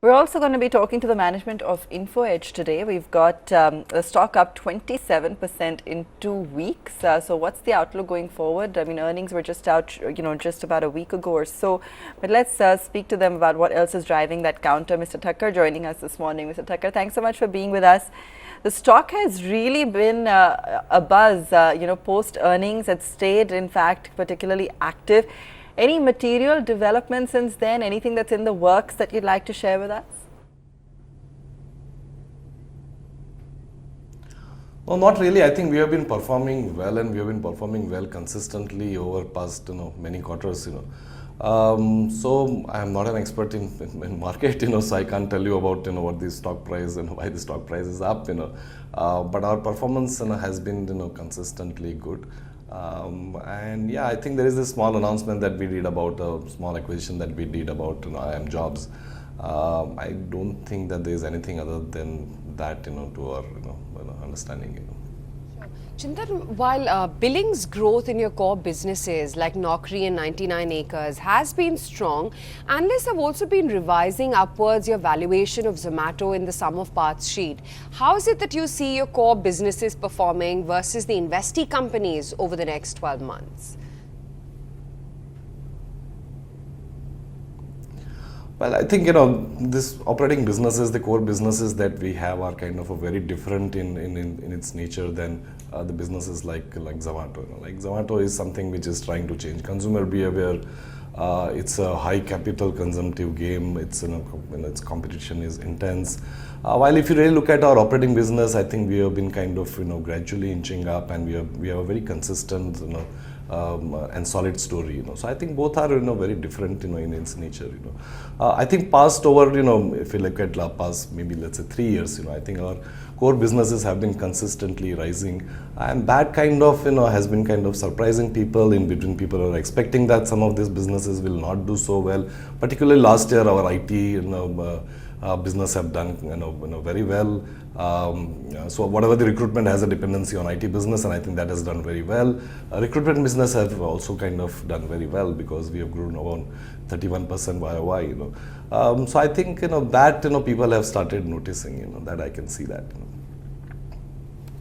We're also going to be talking to the management of InfoEdge today. We've got the stock up 27% in 2 weeks. So what's the outlook going forward? I mean, earnings were just out, just about a week ago or so. But let's speak to them about what else is driving that counter. Mr. Thakkar joining us this morning. Mr. Thakkar, thanks so much for being with us. The stock has really been a buzz, post earnings. It's stayed, in fact, particularly active. Any material development since then? Anything that's in the works that you'd like to share with us? No, not really. I think we have been performing well, and we have been performing well consistently over past many quarters. So I am not an expert in market. So I can't tell you about what the stock price and why the stock price is up. But our performance has been consistently good. And yeah, I think there is a small announcement that we did about a small acquisition that we did about IM Jobs. I don't think that there is anything other than that to our understanding. Chintan, while billings growth in your core businesses like Naukri and 99 Acres has been strong, analysts have also been revising upwards your valuation of Zomato in the sum of parts sheet. How is it that you see your core businesses performing versus the investee companies over the next 12 months? Well, I think this operating businesses, the core businesses that we have, are kind of a very different in its nature than the businesses like Zomato. Like Zomato is something which is trying to change consumer behavior. It's a high capital consumptive game. It's its competition is intense. While if you really look at our operating business, I think we have been kind of gradually inching up, and we have a very consistent and solid story. So I think both are very different in its nature. I think past over if you look at past maybe let's say 3 years, I think our core businesses have been consistently rising, and that kind of has been kind of surprising people. In between, people are expecting that some of these businesses will not do so well. Particularly last year, our IT business have done very well. So whatever the recruitment has a dependency on IT business, and I think that has done very well. Recruitment business have also kind of done very well because we have grown around 31% YOY. So I think that people have started noticing that I can see that.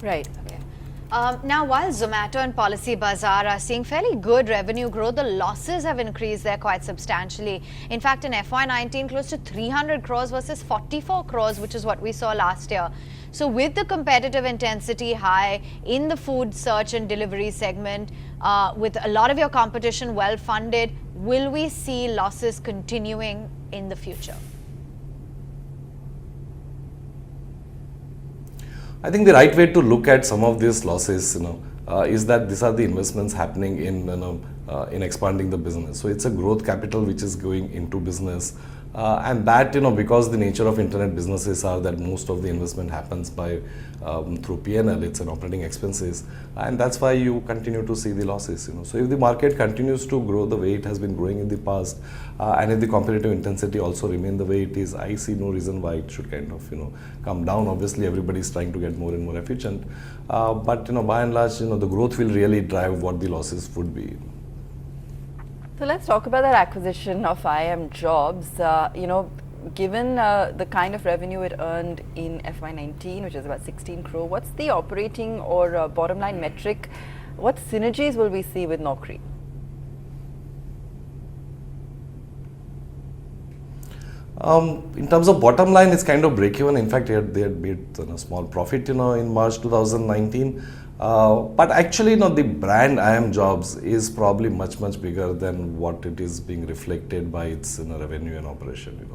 Right. Okay. Now, while Zomato and Policy Bazaar are seeing fairly good revenue growth, the losses have increased there quite substantially. In fact, in FY19, close to 300 crores versus 44 crores, which is what we saw last year. So with the competitive intensity high in the food search and delivery segment, with a lot of your competition well funded, will we see losses continuing in the future? I think the right way to look at some of these losses, is that these are the investments happening in expanding the business. So it's a growth capital which is going into business, and that because the nature of internet businesses are that most of the investment happens by through P&L. It's an operating expenses, and that's why you continue to see the losses. So if the market continues to grow the way it has been growing in the past, and if the competitive intensity also remain the way it is, I see no reason why it should kind of come down. Obviously, everybody is trying to get more and more efficient, but by and large, the growth will really drive what the losses would be. So let's talk about that acquisition of IM Jobs. Given the kind of revenue it earned in FY19, which is about 16 crore, what's the operating or bottom line metric? What synergies will we see with Naukri? In terms of bottom line, it's kind of break even. In fact, they had made a small profit in March 2019. But actually, the brand IM Jobs is probably much bigger than what it is being reflected by its revenue and operation.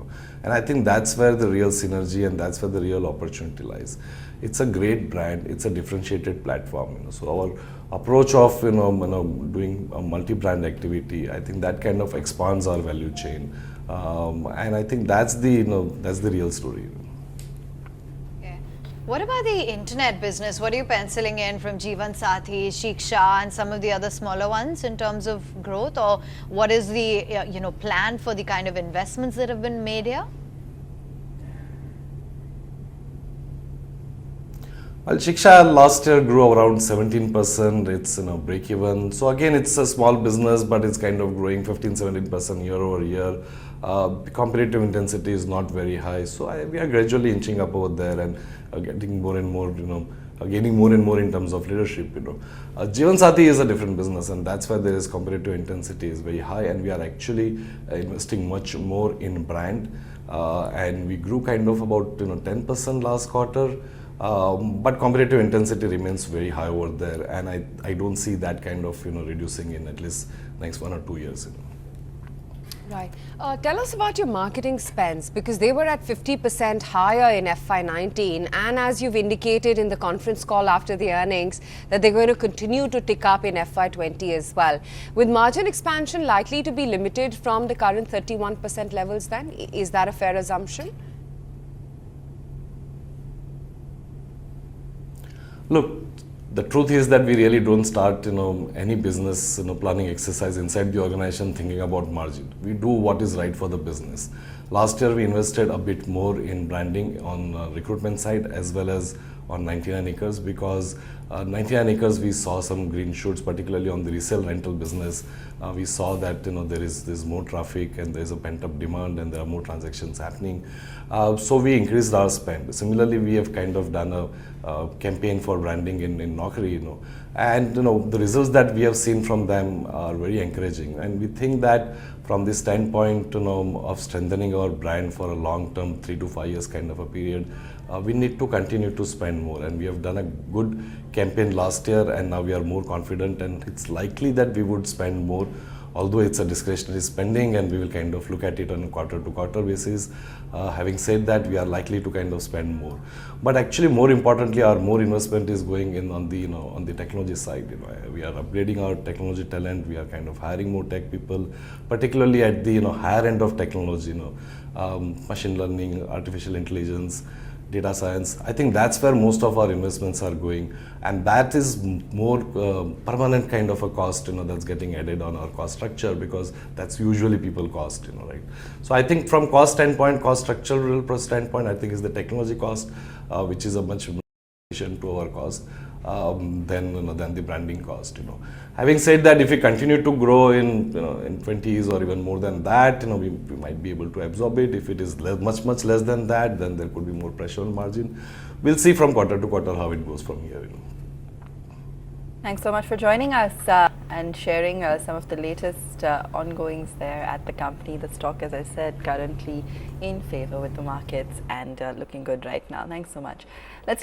And I think that's where the real synergy and that's where the real opportunity lies. It's a great brand. It's a differentiated platform. So our approach of doing a multi-brand activity, I think that kind of expands our value chain, and I think that's the real story. What about the internet business? What are you penciling in from Jeevan Sathi, Shiksha, and some of the other smaller ones in terms of growth? Or what is the plan for the kind of investments that have been made here? Well, Shiksha last year grew around 17%. It's break even. So again, it's a small business, but it's kind of growing 15-17% year over year. Competitive intensity is not very high, so we are gradually inching up over there and getting more and more, gaining more and more in terms of leadership. Jeevan Saathi is a different business, and that's why there is competitive intensity is very high, and we are actually investing much more in brand, and we grew kind of about 10% last quarter. But competitive intensity remains very high over there, and I don't see that kind of reducing in at least next 1 or 2 years. Right. Tell us about your marketing spends, because they were at 50% higher in FY19, and as you've indicated in the conference call after the earnings that they're going to continue to tick up in FY20 as well. With margin expansion likely to be limited from the current 31% levels then, is that a fair assumption? Look, the truth is that we really don't start, any business, planning exercise inside the organization thinking about margin. We do what is right for the business. Last year, we invested a bit more in branding on recruitment side as well as on 99 acres, because 99 acres we saw some green shoots, particularly on the resale rental business. We saw that there's more traffic and there's a pent up demand and there are more transactions happening. So we increased our spend. Similarly, we have kind of done a campaign for branding in Naukri, and the results that we have seen from them are very encouraging, and we think that from this standpoint of strengthening our brand for a long term 3 to 5 years kind of a period, we need to continue to spend more, and we have done a good campaign last year, and now we are more confident, and it's likely that we would spend more, although it's a discretionary spending and we will kind of look at it on a quarter to quarter basis. Having said that, we are likely to kind of spend more, but actually more importantly our more investment is going in on the technology side. We are upgrading our technology talent, we are kind of hiring more tech people, particularly at the higher end of technology, machine learning, artificial intelligence, data science. I think that's where most of our investments are going, and that is more permanent kind of a cost that's getting added on our cost structure, because that's usually people cost, right? So I think from cost standpoint, cost structural standpoint, I think is the technology cost, which is a much addition to our cost than the branding cost. Having said that, if we continue to grow in 20s or even more than that, we might be able to absorb it. If it is much less than that, then there could be more pressure on margin. We'll see from quarter to quarter how it goes from here. Thanks so much for joining us and sharing some of the latest ongoings there at the company. The stock, as I said, currently in favor with the markets and looking good right now. Thanks so much. Let's